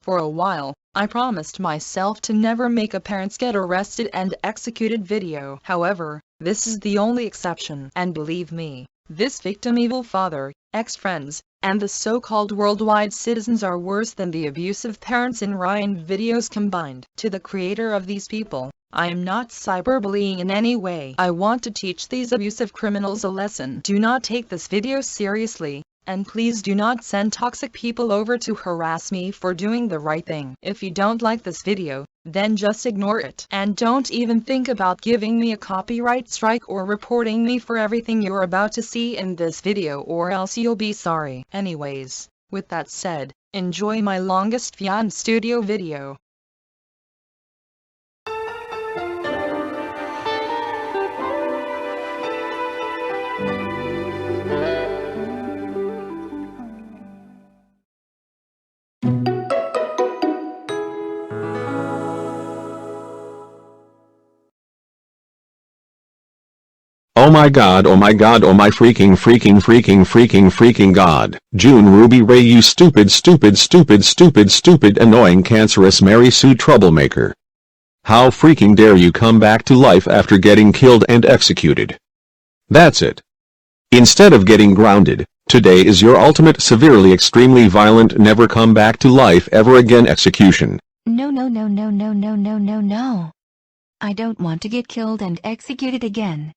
For a while, I promised myself to never make a parents get arrested and executed video. However, this is the only exception. And believe me, this victim evil father, ex-friends, and the so-called worldwide citizens are worse than the abusive parents in Ryan videos combined. To the creator of these people, I am not cyberbullying in any way. I want to teach these abusive criminals a lesson. Do not take this video seriously, and please do not send toxic people over to harass me for doing the right thing. If you don't like this video, then just ignore it. And don't even think about giving me a copyright strike or reporting me for everything you're about to see in this video, or else you'll be sorry. Anyways, with that said, enjoy my longest Fian Studio video. Oh my god, oh my god, oh my freaking god. June Rae, you stupid annoying cancerous Mary Sue troublemaker. How freaking dare you come back to life after getting killed and executed. That's it. Instead of getting grounded, today is your ultimate severely extremely violent never come back to life ever again execution. No. I don't want to get killed and executed again.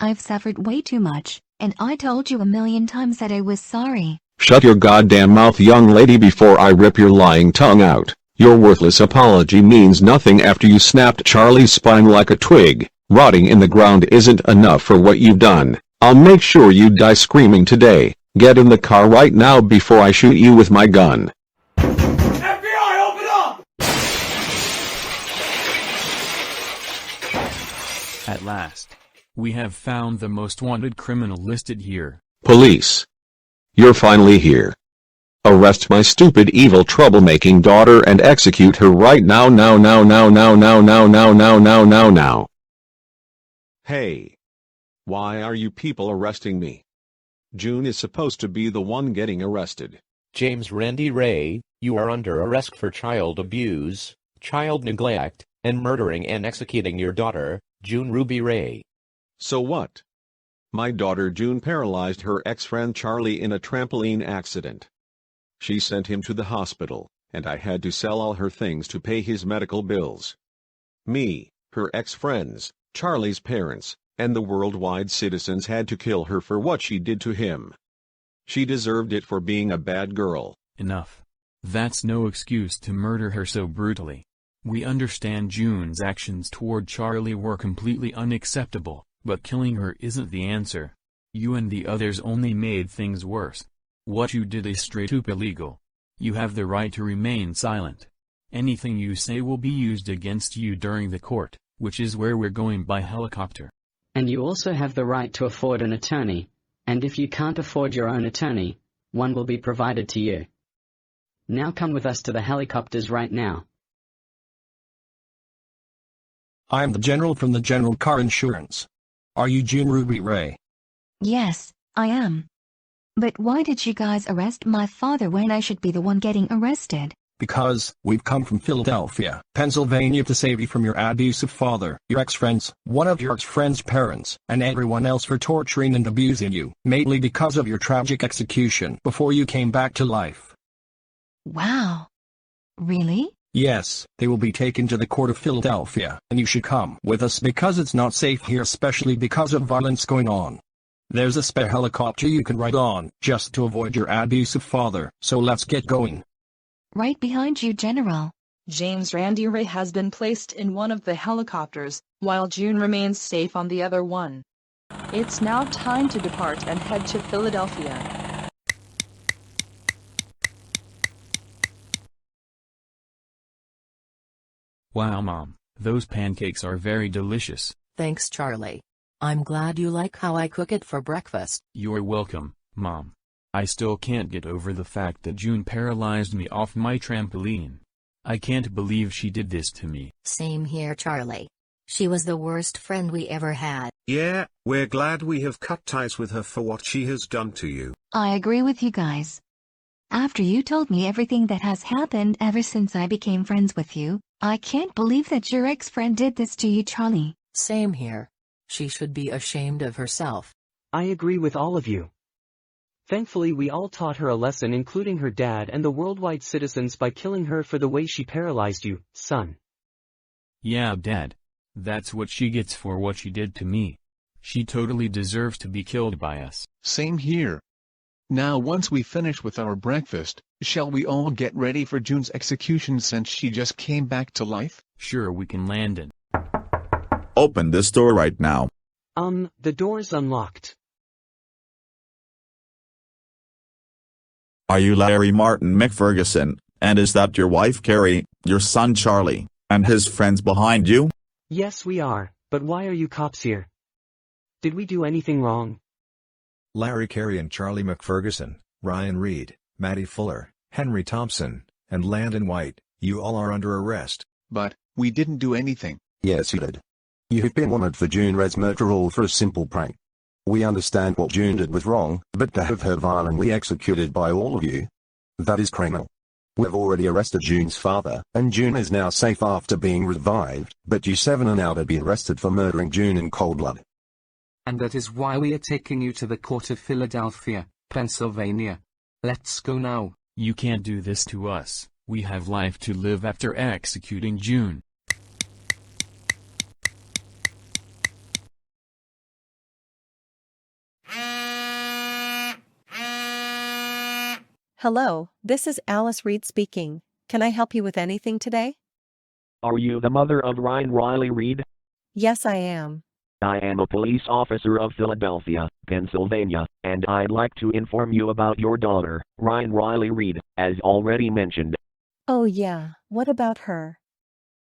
I've suffered way too much, and I told you a million times that I was sorry. Shut your goddamn mouth, young lady, before I rip your lying tongue out. Your worthless apology means nothing after you snapped Charlie's spine like a twig. Rotting in the ground isn't enough for what you've done. I'll make sure you die screaming today. Get in the car right now before I shoot you with my gun. FBI, open up! At last, we have found the most wanted criminal listed here. Police. You're finally here. Arrest my stupid evil troublemaking daughter and execute her right now. Hey. Why are you people arresting me? June is supposed to be the one getting arrested. James Randy Rae, you are under arrest for child abuse, child neglect, and murdering and executing your daughter, June Rae. So what? My daughter June paralyzed her ex-friend Charlie in a trampoline accident. She sent him to the hospital, and I had to sell all her things to pay his medical bills. Me, her ex-friends, Charlie's parents, and the worldwide citizens had to kill her for what she did to him. She deserved it for being a bad girl. Enough. That's no excuse to murder her so brutally. We understand June's actions toward Charlie were completely unacceptable, but killing her isn't the answer. You and the others only made things worse. What you did is straight up illegal. You have the right to remain silent. Anything you say will be used against you during the court, which is where we're going by helicopter. And you also have the right to afford an attorney, and if you can't afford your own attorney, one will be provided to you. Now come with us to the helicopters right now. I am the general from the General Car Insurance. Are you June Rae? Yes, I am. But why did you guys arrest my father when I should be the one getting arrested? Because we've come from Philadelphia, Pennsylvania to save you from your abusive father, your ex-friends, one of your ex-friends' parents, and everyone else for torturing and abusing you, mainly because of your tragic execution before you came back to life. Wow. Really? Yes, they will be taken to the court of Philadelphia, and you should come with us because it's not safe here, especially because of violence going on. There's a spare helicopter you can ride on, just to avoid your abusive father, so let's get going. Right behind you, General. James Randy Rae has been placed in one of the helicopters, while June remains safe on the other one. It's now time to depart and head to Philadelphia. Wow, Mom, those pancakes are very delicious. Thanks, Charlie. I'm glad you like how I cook it for breakfast. You're welcome, Mom. I still can't get over the fact that June paralyzed me off my trampoline. I can't believe she did this to me. Same here, Charlie. She was the worst friend we ever had. Yeah, we're glad we have cut ties with her for what she has done to you. I agree with you guys. After you told me everything that has happened ever since I became friends with you, I can't believe that your ex-friend did this to you, Charlie. Same here. She should be ashamed of herself. I agree with all of you. Thankfully we all taught her a lesson, including her dad and the worldwide citizens, by killing her for the way she paralyzed you, son. Yeah, Dad. That's what she gets for what she did to me. She totally deserves to be killed by us. Same here. Now once we finish with our breakfast, shall we all get ready for June's execution since she just came back to life? Sure, we can land it. Open this door right now. The door's unlocked. Are you Larry Martin McFerguson, and is that your wife Carrie, your son Charlie, and his friends behind you? Yes we are, but why are you cops here? Did we do anything wrong? Larry Carey and Charlie McFerguson, Ryan Reed, Maddie Fuller, Henry Thompson, and Landon White, you all are under arrest. But, we didn't do anything. Yes you did. You've been wanted for June Rae's murder, all for a simple prank. We understand what June did was wrong, but to have her violently executed by all of you, that is criminal. We've already arrested June's father, and June is now safe after being revived, but you seven are now to be arrested for murdering June in cold blood. And that is why we are taking you to the court of Philadelphia, Pennsylvania. Let's go now. You can't do this to us. We have life to live after executing June. Hello, this is Alice Reed speaking. Can I help you with anything today? Are you the mother of Ryan Riley Reed? Yes, I am. I am a police officer of Philadelphia, Pennsylvania, and I'd like to inform you about your daughter, Ryan Riley Reed, as already mentioned. Oh yeah, what about her?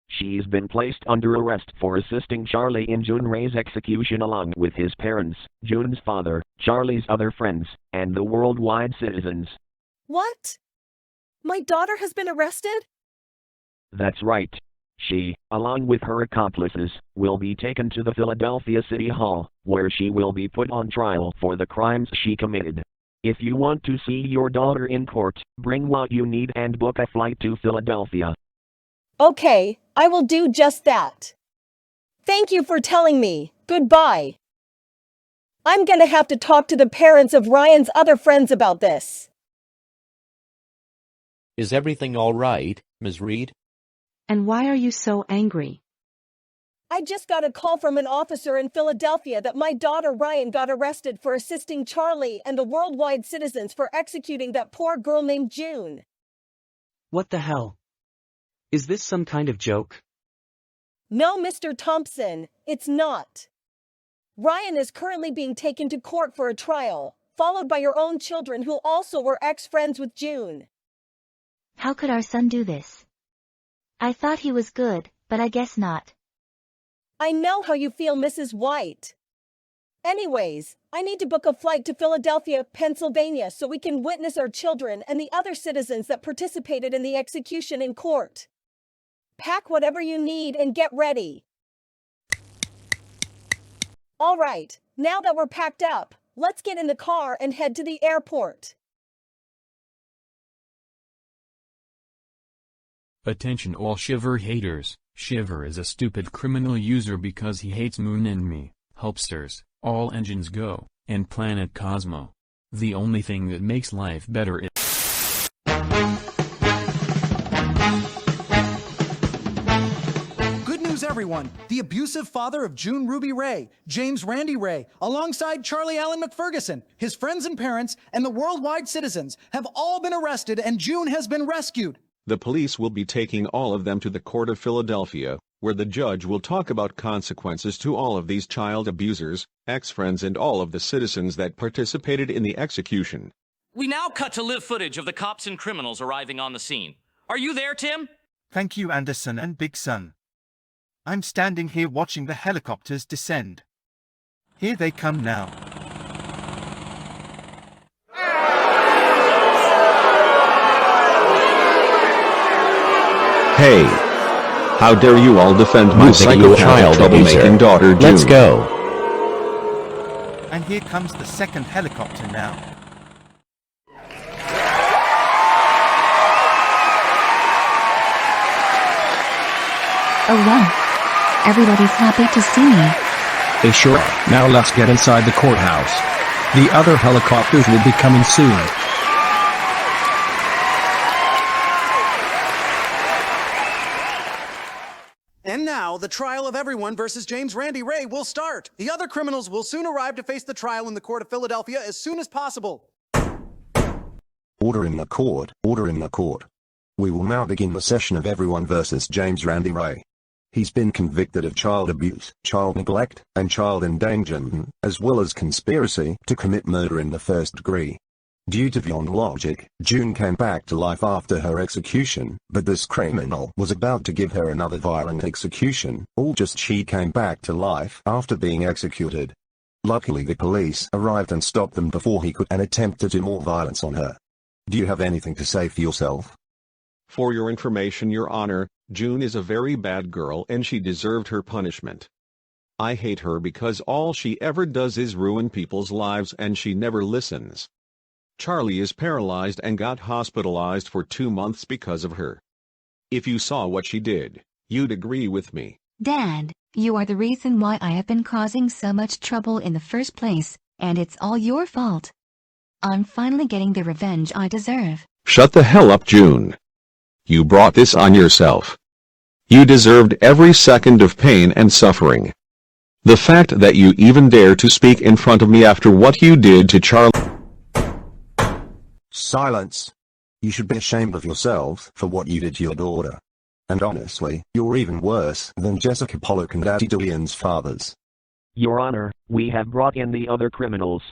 She's been placed under arrest for assisting Charlie in June Rae's execution along with his parents, June's father, Charlie's other friends, and the worldwide citizens. What? My daughter has been arrested? That's right. She, along with her accomplices, will be taken to the Philadelphia City Hall, where she will be put on trial for the crimes she committed. If you want to see your daughter in court, bring what you need and book a flight to Philadelphia. Okay, I will do just that. Thank you for telling me. Goodbye. I'm gonna have to talk to the parents of Ryan's other friends about this. Is everything all right, Ms. Reed? And why are you so angry? I just got a call from an officer in Philadelphia that my daughter Ryan got arrested for assisting Charlie and the worldwide citizens for executing that poor girl named June. What the hell? Is this some kind of joke? No, Mr. Thompson, it's not. Ryan is currently being taken to court for a trial, followed by your own children who also were ex-friends with June. How could our son do this? I thought he was good, but I guess not. I know how you feel, Mrs. White. Anyways, I need to book a flight to Philadelphia, Pennsylvania so we can witness our children and the other citizens that participated in the execution in court. Pack whatever you need and get ready. All right, now that we're packed up, let's get in the car and head to the airport. Attention all Shiver haters. Shiver is a stupid criminal user because he hates Moon and me, Helpsters, All Engines Go, and Planet Cosmo. The only thing that makes life better is... Good news everyone, the abusive father of June Ruby Rae, James Randy Rae, alongside Charlie Allen McFerguson, his friends and parents, and the worldwide citizens have all been arrested and June has been rescued. The police will be taking all of them to the court of Philadelphia, where the judge will talk about consequences to all of these child abusers, ex-friends and all of the citizens that participated in the execution. We now cut to live footage of the cops and criminals arriving on the scene. Are you there, Tim? Thank you, Anderson and Big Son. I'm standing here watching the helicopters descend. Here they come now. Hey! How dare you all defend my child troublemaking daughter June? Let's go. And here comes the second helicopter now. Oh wow. Everybody's happy to see me. They sure are. Now let's get inside the courthouse. The other helicopters will be coming soon. And now, the trial of everyone versus James Randy Rae will start. The other criminals will soon arrive to face the trial in the court of Philadelphia as soon as possible. Order in the court, order in the court. We will now begin the session of everyone versus James Randy Rae. He's been convicted of child abuse, child neglect, and child endangerment, as well as conspiracy to commit murder in the first degree. Due to beyond logic, June came back to life after her execution, but this criminal was about to give her another violent execution, all just she came back to life after being executed. Luckily the police arrived and stopped them before he could and attempted to do more violence on her. Do you have anything to say for yourself? For your information, Your Honor, June is a very bad girl and she deserved her punishment. I hate her because all she ever does is ruin people's lives and she never listens. Charlie is paralyzed and got hospitalized for 2 months because of her. If you saw what she did, you'd agree with me. Dad, you are the reason why I have been causing so much trouble in the first place, and it's all your fault. I'm finally getting the revenge I deserve. Shut the hell up, June. You brought this on yourself. You deserved every second of pain and suffering. The fact that you even dare to speak in front of me after what you did to Charlie. Silence. You should be ashamed of yourselves for what you did to your daughter. And honestly, you're even worse than Jessica Pollock and Addie Dillion's fathers. Your Honor, we have brought in the other criminals.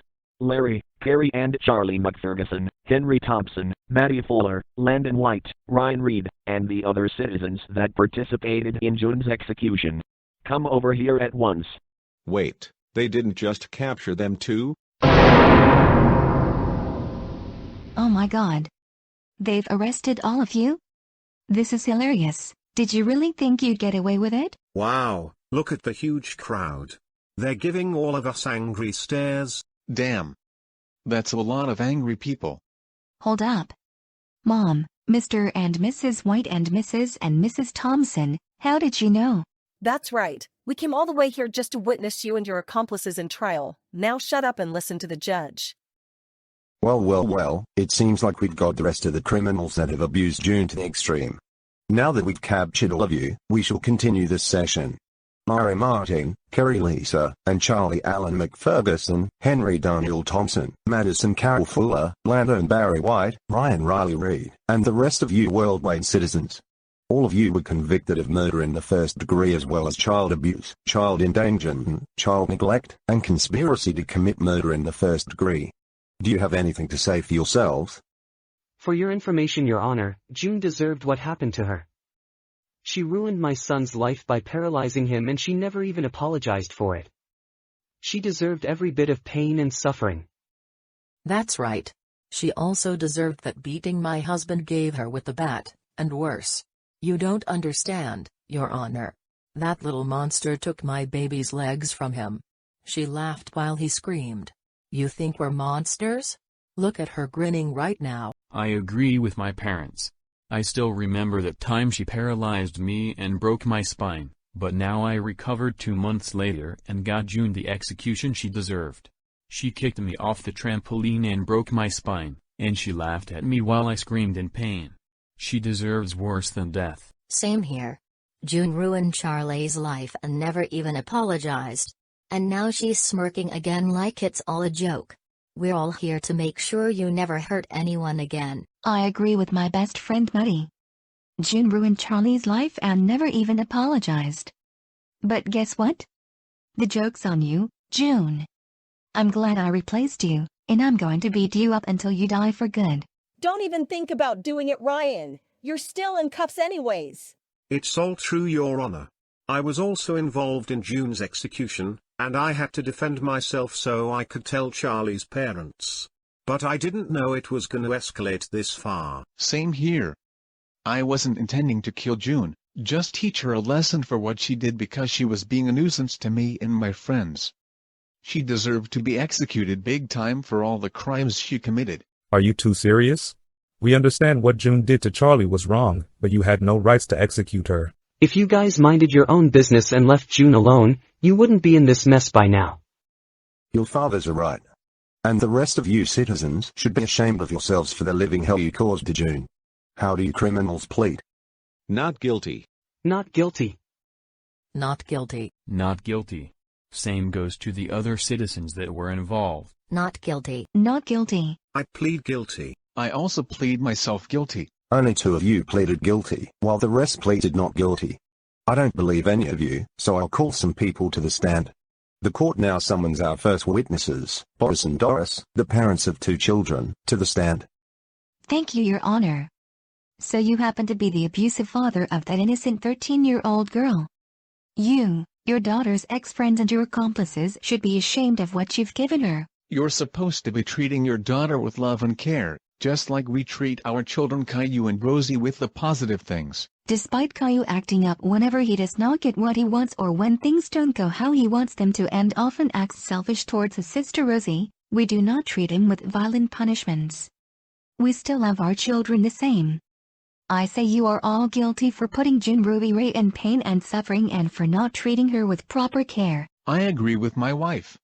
Larry, Carrie and Charlie McFerguson, Henry Thompson, Maddie Fuller, Landon White, Ryan Reed, and the other citizens that participated in June's execution. Come over here at once. Wait, they didn't just capture them too? Oh my God. They've arrested all of you? This is hilarious. Did you really think you'd get away with it? Wow, look at the huge crowd. They're giving all of us angry stares. Damn. That's a lot of angry people. Hold up. Mom, Mr. and Mrs. White and Mrs. Thompson, how did you know? That's right. We came all the way here just to witness you and your accomplices in trial. Now shut up and listen to the judge. Well, it seems like we've got the rest of the criminals that have abused June to the extreme. Now that we've captured all of you, we shall continue this session. Myra Martin, Kerry Lisa, and Charlie Allen McFerguson, Henry Daniel Thompson, Madison Carol Fuller, Landon Barry White, Ryan Riley Reed, and the rest of you worldwide citizens. All of you were convicted of murder in the first degree as well as child abuse, child endangerment, child neglect, and conspiracy to commit murder in the first degree. Do you have anything to say for yourselves? For your information, Your Honor, June deserved what happened to her. She ruined my son's life by paralyzing him and she never even apologized for it. She deserved every bit of pain and suffering. That's right. She also deserved that beating my husband gave her with the bat, and worse. You don't understand, Your Honor. That little monster took my baby's legs from him. She laughed while he screamed. You think we're monsters? Look at her grinning right now. I agree with my parents. I still remember that time she paralyzed me and broke my spine, but now I recovered 2 months later and got June the execution she deserved. She kicked me off the trampoline and broke my spine, and she laughed at me while I screamed in pain. She deserves worse than death. Same here. June ruined Charlie's life and never even apologized. And now she's smirking again like it's all a joke. We're all here to make sure you never hurt anyone again. I agree with my best friend Maddie. June ruined Charlie's life and never even apologized. But guess what? The joke's on you, June. I'm glad I replaced you, and I'm going to beat you up until you die for good. Don't even think about doing it, Ryan. You're still in cuffs anyways. It's all true, Your Honor. I was also involved in June's execution, and I had to defend myself so I could tell Charlie's parents. But I didn't know it was gonna escalate this far. Same here. I wasn't intending to kill June, just teach her a lesson for what she did because she was being a nuisance to me and my friends. She deserved to be executed big time for all the crimes she committed. Are you too serious? We understand what June did to Charlie was wrong, but you had no rights to execute her. If you guys minded your own business and left June alone, you wouldn't be in this mess by now. Your fathers are right. And the rest of you citizens should be ashamed of yourselves for the living hell you caused to June. How do you criminals plead? Not guilty. Not guilty. Not guilty. Not guilty. Same goes to the other citizens that were involved. Not guilty. Not guilty. I plead guilty. I also plead myself guilty. Only 2 of you pleaded guilty, while the rest pleaded not guilty. I don't believe any of you, so I'll call some people to the stand. The court now summons our first witnesses, Boris and Doris, the parents of 2 children, to the stand. Thank you, Your Honor. So you happen to be the abusive father of that innocent 13-year-old girl. You, your daughter's ex-friends and your accomplices should be ashamed of what you've given her. You're supposed to be treating your daughter with love and care, just like we treat our children Caillou and Rosie with the positive things. Despite Caillou acting up whenever he does not get what he wants or when things don't go how he wants them to and often acts selfish towards his sister Rosie, we do not treat him with violent punishments. We still love our children the same. I say you are all guilty for putting June Rae in pain and suffering and for not treating her with proper care. I agree with my wife.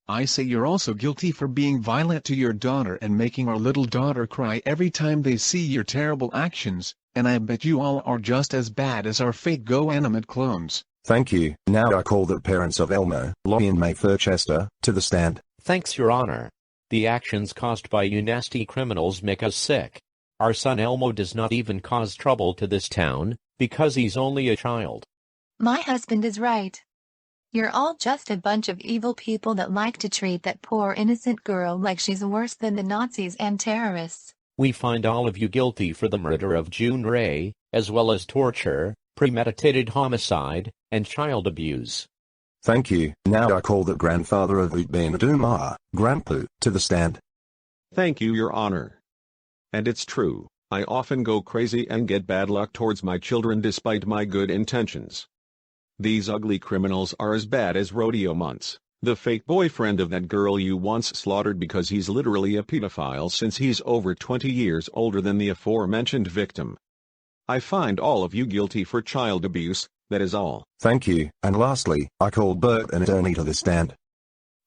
I say you're also guilty for being violent to your daughter and making our little daughter cry every time they see your terrible actions, and I bet you all are just as bad as our fake go-animate clones. Thank you. Now I call the parents of Elmo, Lottie and May Furchester, to the stand. Thanks, Your Honor. The actions caused by you nasty criminals make us sick. Our son Elmo does not even cause trouble to this town, because he's only a child. My husband is right. You're all just a bunch of evil people that like to treat that poor innocent girl like she's worse than the Nazis and terrorists. We find all of you guilty for the murder of June Rae, as well as torture, premeditated homicide, and child abuse. Thank you. Now I call the grandfather of Utbin Duma, Grandpa, to the stand. Thank you, Your Honor. And it's true, I often go crazy and get bad luck towards my children despite my good intentions. These ugly criminals are as bad as Rodeo Muntz, the fake boyfriend of that girl you once slaughtered because he's literally a pedophile since he's over 20 years older than the aforementioned victim. I find all of you guilty for child abuse, that is all. Thank you. And lastly, I call Bert and Ernie to the stand.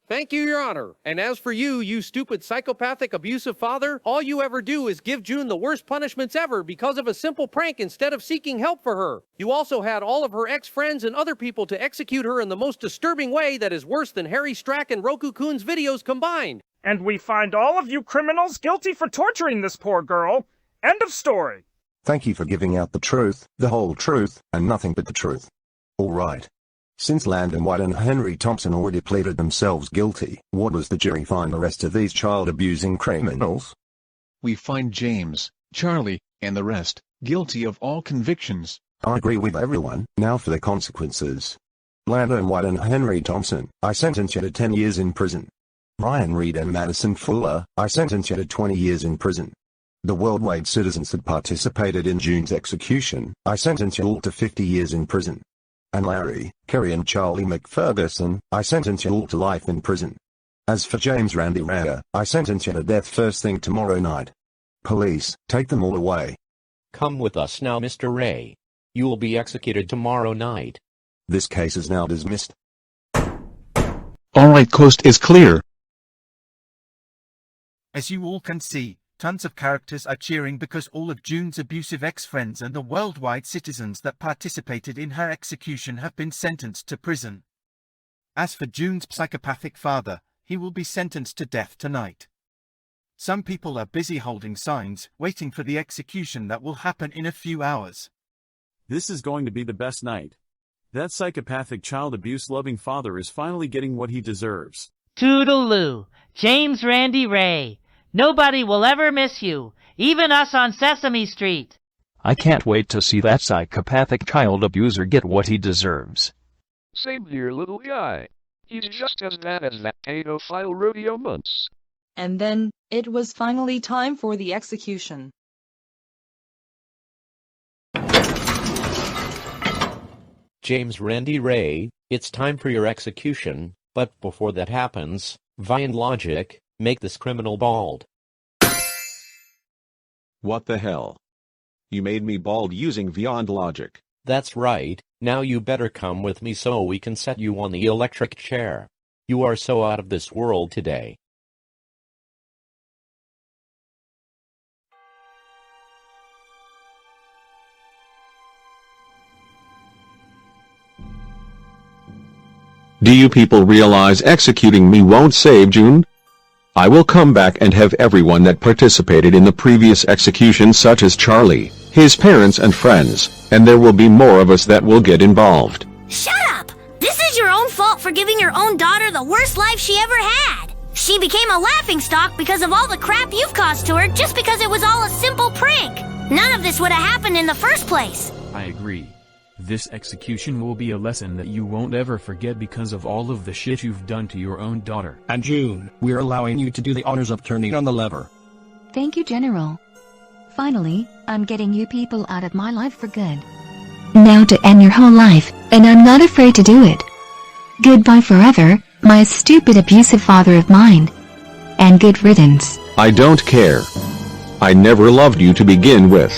Thank you, Your Honor. And as for you, you stupid psychopathic abusive father, all you ever do is give June the worst punishments ever because of a simple prank instead of seeking help for her. You also had all of her ex-friends and other people to execute her in the most disturbing way that is worse than Harry Strack and Roku-kun's videos combined. And we find all of you criminals guilty for torturing this poor girl. End of story. Thank you for giving out the truth, the whole truth, and nothing but the truth. All right. Since Landon White and Henry Thompson already pleaded themselves guilty, what does the jury find the rest of these child-abusing criminals? We find James, Charlie, and the rest, guilty of all convictions. I agree with everyone. Now for the consequences. Landon White and Henry Thompson, I sentence you to 10 years in prison. Ryan Reed and Madison Fuller, I sentence you to 20 years in prison. The worldwide citizens that participated in June's execution, I sentence you all to 50 years in prison. And Larry, Kerry and Charlie McFerguson, I sentence you all to life in prison. As for James Randy Rae, I sentence you to death first thing tomorrow night. Police, take them all away. Come with us now, Mr. Rae. You will be executed tomorrow night. This case is now dismissed. All right, coast is clear. As you all can see, tons of characters are cheering because all of June's abusive ex-friends and the worldwide citizens that participated in her execution have been sentenced to prison. As for June's psychopathic father, he will be sentenced to death tonight. Some people are busy holding signs, waiting for the execution that will happen in a few hours. This is going to be the best night. That psychopathic child abuse-loving father is finally getting what he deserves. Toodaloo, James Randy Rae. Nobody will ever miss you, even us on Sesame Street. I can't wait to see that psychopathic child abuser get what he deserves. Same here, little guy. He's just as bad as that pedophile Rodeo Muntz. And then, it was finally time for the execution. James Randy Rae, it's time for your execution, but before that happens, via logic, make this criminal bald. What the hell? You made me bald using beyond logic. That's right, now you better come with me so we can set you on the electric chair. You are so out of this world today. Do you people realize executing me won't save June? I will come back and have everyone that participated in the previous execution, such as Charlie, his parents and friends, and there will be more of us that will get involved. Shut up! This is your own fault for giving your own daughter the worst life she ever had. She became a laughingstock because of all the crap you've caused to her just because it was all a simple prank. None of this would have happened in the first place. I agree. This execution will be a lesson that you won't ever forget because of all of the shit you've done to your own daughter. And June, we're allowing you to do the honors of turning on the lever. Thank you, General. Finally, I'm getting you people out of my life for good. Now to end your whole life, and I'm not afraid to do it. Goodbye forever, my stupid abusive father of mine. And good riddance. I don't care. I never loved you to begin with.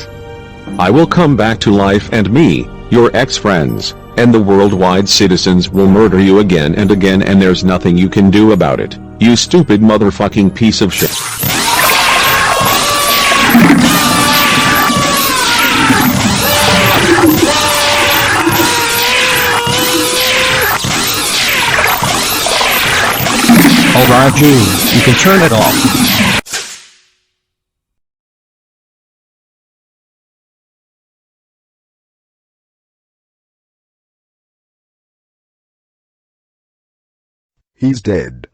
I will come back to life, and me, your ex-friends, and the worldwide citizens will murder you again and again, and there's nothing you can do about it, you stupid motherfucking piece of shit. Alright June, you can turn it off. He's dead.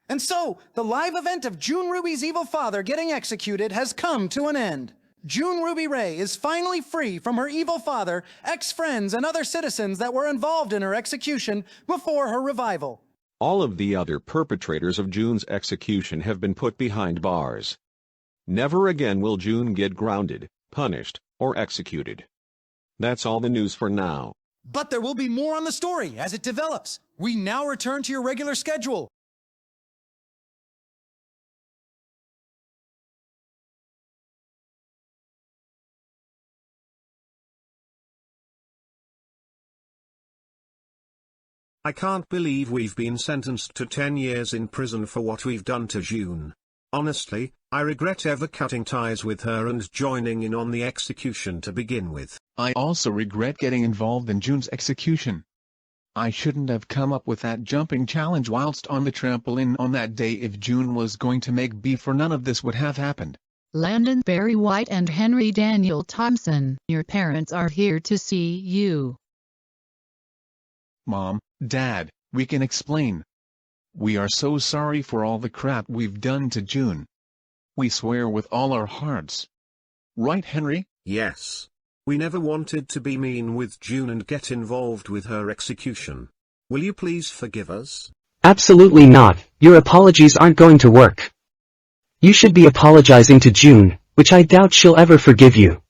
And so, the live event of June Ruby's evil father getting executed has come to an end. June Ruby Rae is finally free from her evil father, ex-friends, and other citizens that were involved in her execution before her revival. All of the other perpetrators of June's execution have been put behind bars. Never again will June get grounded, punished, or executed. That's all the news for now. But there will be more on the story as it develops. We now return to your regular schedule. I can't believe we've been sentenced to 10 years in prison for what we've done to June. Honestly, I regret ever cutting ties with her and joining in on the execution to begin with. I also regret getting involved in June's execution. I shouldn't have come up with that jumping challenge whilst on the trampoline on that day. If June was going to make beef, or none of this would have happened. Landon Barry White and Henry Daniel Thompson, your parents are here to see you. Mom, Dad, we can explain. We are so sorry for all the crap we've done to June. We swear with all our hearts. Right, Henry? Yes. We never wanted to be mean with June and get involved with her execution. Will you please forgive us? Absolutely not. Your apologies aren't going to work. You should be apologizing to June, which I doubt she'll ever forgive you.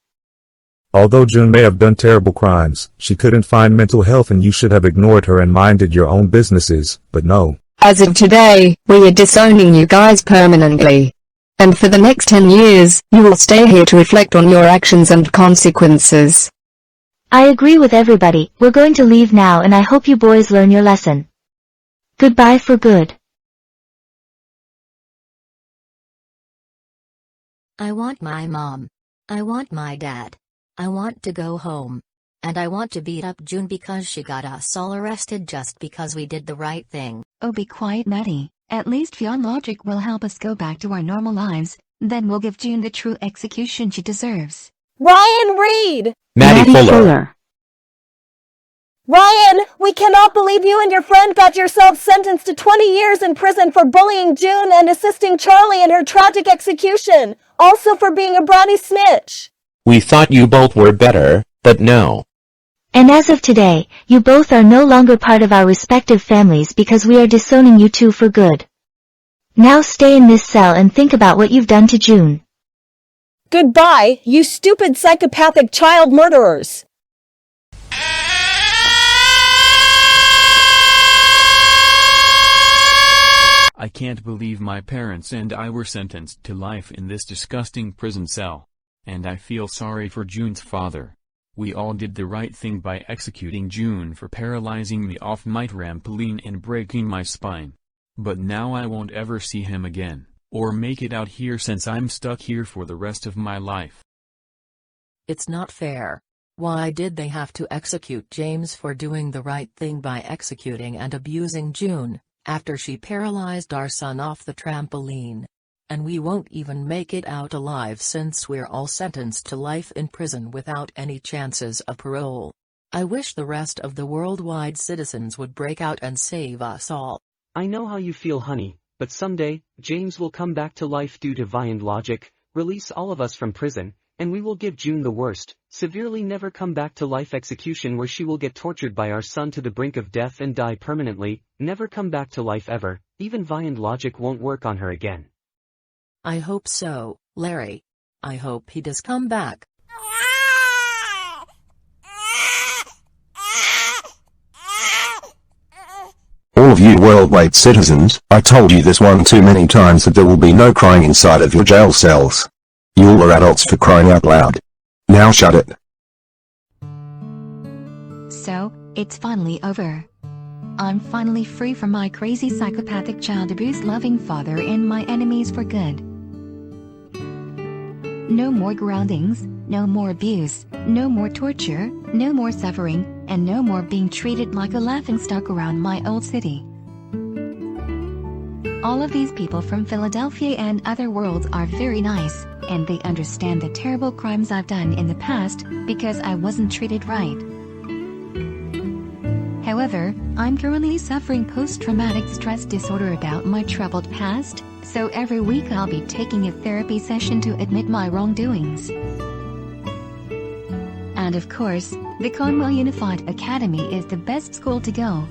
Although June may have done terrible crimes, she couldn't find mental health and you should have ignored her and minded your own businesses, but no. As of today, we are disowning you guys permanently. And for the next 10 years, you will stay here to reflect on your actions and consequences. I agree with everybody. We're going to leave now, and I hope you boys learn your lesson. Goodbye for good. I want my mom. I want my dad. I want to go home. And I want to beat up June because she got us all arrested just because we did the right thing. Oh, be quiet, Maddie. At least Fionn logic will help us go back to our normal lives. Then we'll give June the true execution she deserves. Ryan Reed! Maddie Fuller. Ryan, we cannot believe you and your friend got yourselves sentenced to 20 years in prison for bullying June and assisting Charlie in her tragic execution. Also for being a bratty snitch. We thought you both were better, but no. And as of today, you both are no longer part of our respective families because we are disowning you two for good. Now stay in this cell and think about what you've done to June. Goodbye, you stupid psychopathic child murderers. I can't believe my parents and I were sentenced to life in this disgusting prison cell. And I feel sorry for June's father. We all did the right thing by executing June for paralyzing me off my trampoline and breaking my spine. But now I won't ever see him again, or make it out here since I'm stuck here for the rest of my life. It's not fair. Why did they have to execute James for doing the right thing by executing and abusing June, after she paralyzed our son off the trampoline? And we won't even make it out alive since we're all sentenced to life in prison without any chances of parole. I wish the rest of the worldwide citizens would break out and save us all. I know how you feel, honey, but someday, James will come back to life due to violent logic, release all of us from prison, and we will give June the worst, severely never come back to life execution where she will get tortured by our son to the brink of death and die permanently, never come back to life ever. Even violent logic won't work on her again. I hope so, Larry. I hope he does come back. All of you worldwide citizens, I told you this one too many times that there will be no crying inside of your jail cells. You all are adults, for crying out loud. Now shut it. So, it's finally over. I'm finally free from my crazy psychopathic child abuse loving father and my enemies for good. No more groundings, no more abuse, no more torture, no more suffering, and no more being treated like a laughingstock around my old city. All of these people from Philadelphia and other worlds are very nice, and they understand the terrible crimes I've done in the past, because I wasn't treated right. However, I'm currently suffering post-traumatic stress disorder about my troubled past, so every week I'll be taking a therapy session to admit my wrongdoings. And of course, the Conwell Unified Academy is the best school to go.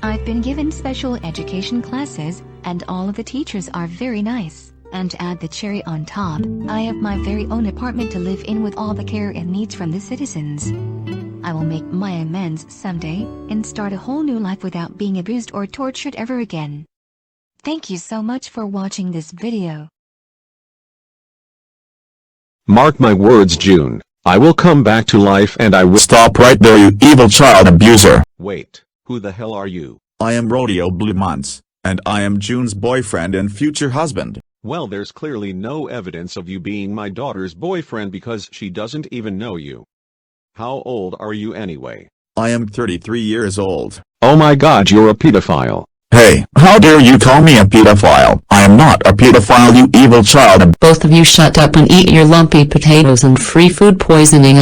I've been given special education classes, and all of the teachers are very nice. And to add the cherry on top, I have my very own apartment to live in with all the care and needs from the citizens. I will make my amends someday, and start a whole new life without being abused or tortured ever again. Thank you so much for watching this video. Mark my words, June. I will come back to life and I will— Stop right there, you evil child abuser. Wait, who the hell are you? I am Rodeo Blu Muntz, and I am June's boyfriend and future husband. Well, there's clearly no evidence of you being my daughter's boyfriend because she doesn't even know you. How old are you anyway? I am 33 years old. Oh my god, you're a pedophile. Hey, how dare you call me a pedophile? I am not a pedophile, you evil child. Both of you shut up and eat your lumpy potatoes and free food poisoning.